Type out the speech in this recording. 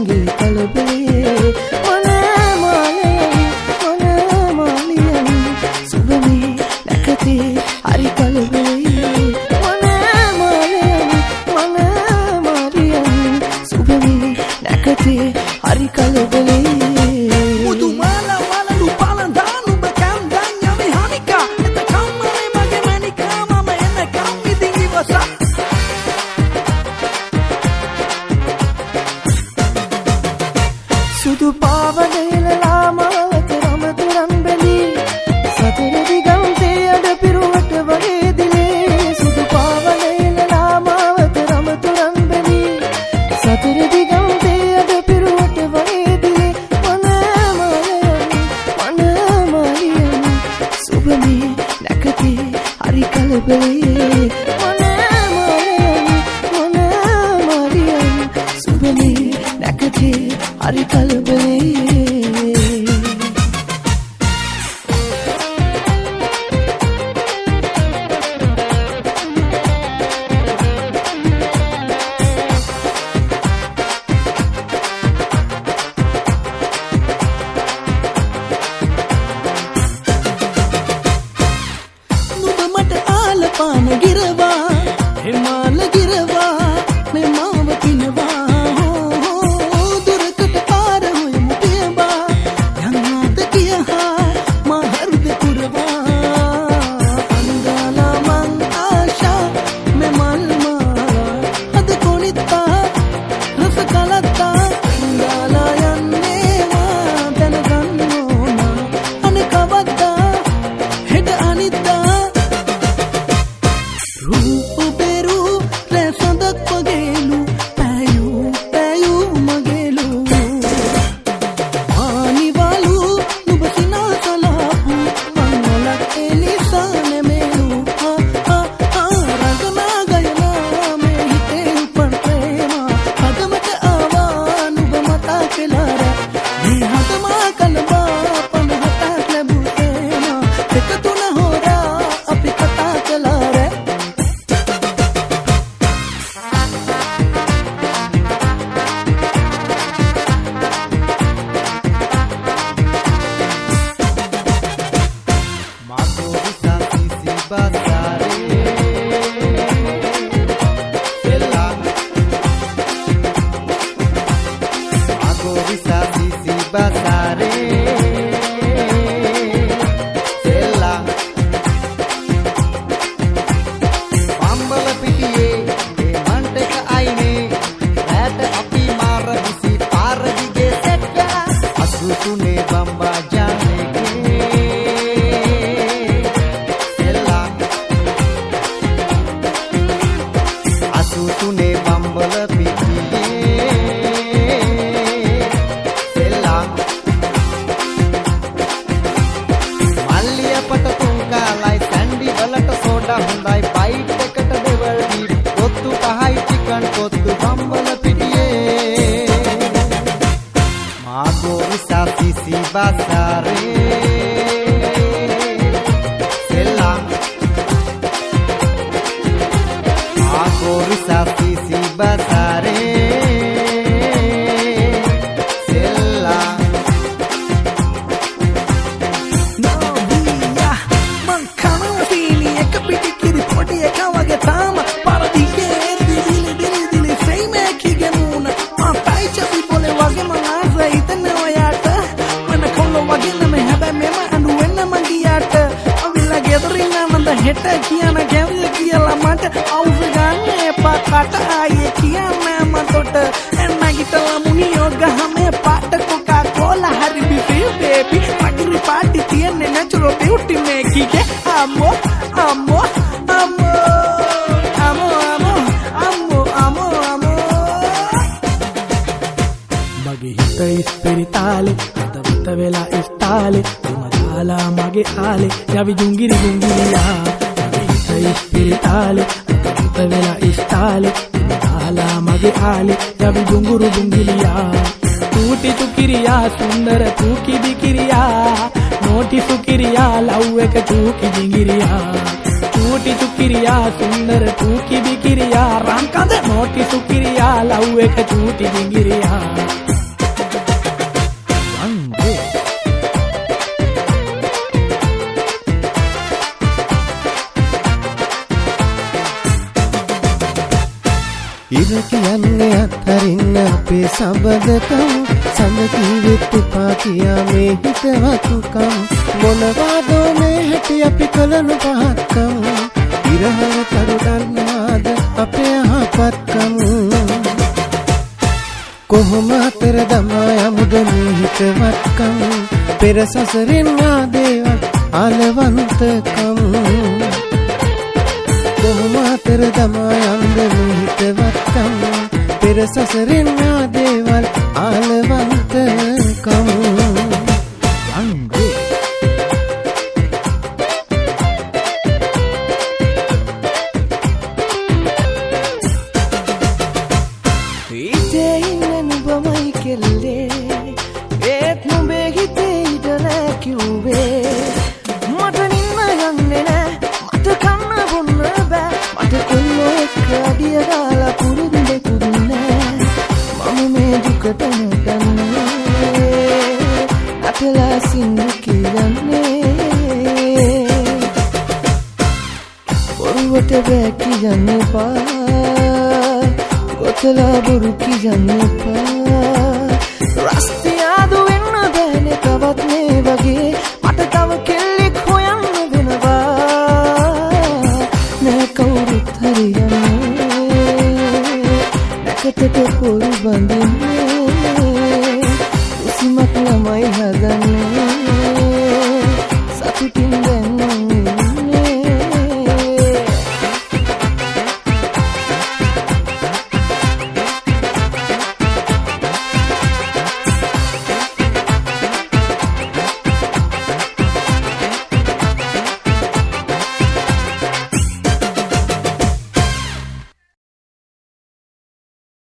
මගේ කලබලේ මොන මාලයයි මොන මාලියයි සුබමේ නැකතේ හරි කලබලේ මොන මාලයයි මොන මාලියයි සුබමේ නැකතේ හරි කලබලේ සුදු පාවනේලලා මාත රමතුරන් බැලී සතර දිගන්තේ අඩ පිරුවට වගේ දිලේ සුදු පාවනේලලා මාත රමතුරන් බැලී සතර දිගන්තේ අඩ පිරුවට වගේ දිලේ මොන මාලියයි සුබමේ නැකතේ හරි කලබලේ මොන මාලියයි මොන මාලියයි සුබමේ නැකතේ හරි කලබලේ නුඹ මට ආලපාන ගිරවා හිමාල ගිරවා මේ මාව පිනවා හෙට කියන ගැවිය කියලා මට අවුස ගන්න එපා කට ආයේ කියන්නේ මතොට එන්නගිටලා මුනියෝ ගහමේ පාට කොකා කෝලා හරි බිෆිල් බේබි පටිරි පාටි තියන්නේ නැචරල් බියුටි මේකිගේ අම්මෝ අම්මෝ අම්මෝ අම්මෝ අම්මෝ අම්මෝ අම්මෝ මගේ හිත ඉස්පිරිතාලේ අතවත වෙලා ඉස්තාලේ තුමදාලා මගේ ආලේ යවි ජුංගිරි ජුංගිරියා ඉස්පිරිතාලේ අතවත වෙලා ඉස්තාලේ තුමදාලා මගේ ආලේ යවි ජුංගුරු ජුංගිරියා टूटी चुकिरिया सुंदर चूकी बिकिरिया नोटी सुकिरिया लव एक चूकी जिंगिरिया टूटी चुकिरिया सुंदर चूकी बिकिरिया राम का नोटी सुकिरिया लव एक चूटी जिंगिरिया ඉර කියන්නේ අත්හරින්න අපේ සබදකම් සඳ කීවෙත් එපා කියා මේ හිතවත්කම් මොනවාදෝ මේ හැටි අපි කලනු පහත්කම් ඉරහල කරු දන්නාද අපේ අහපත්කම් කොහොම අතර දමා යමුද මේ හිතවත්කම් පෙර සසරින් ආදේවල් ආලවන්තකම් කොහොම අතර දමා යමුද මේ හිතවත්කම් පෙර සසරින් ආදේවල් ආලවන්තකම් ඉතේ ඉන්න නුඹමයි කෙල්ලේ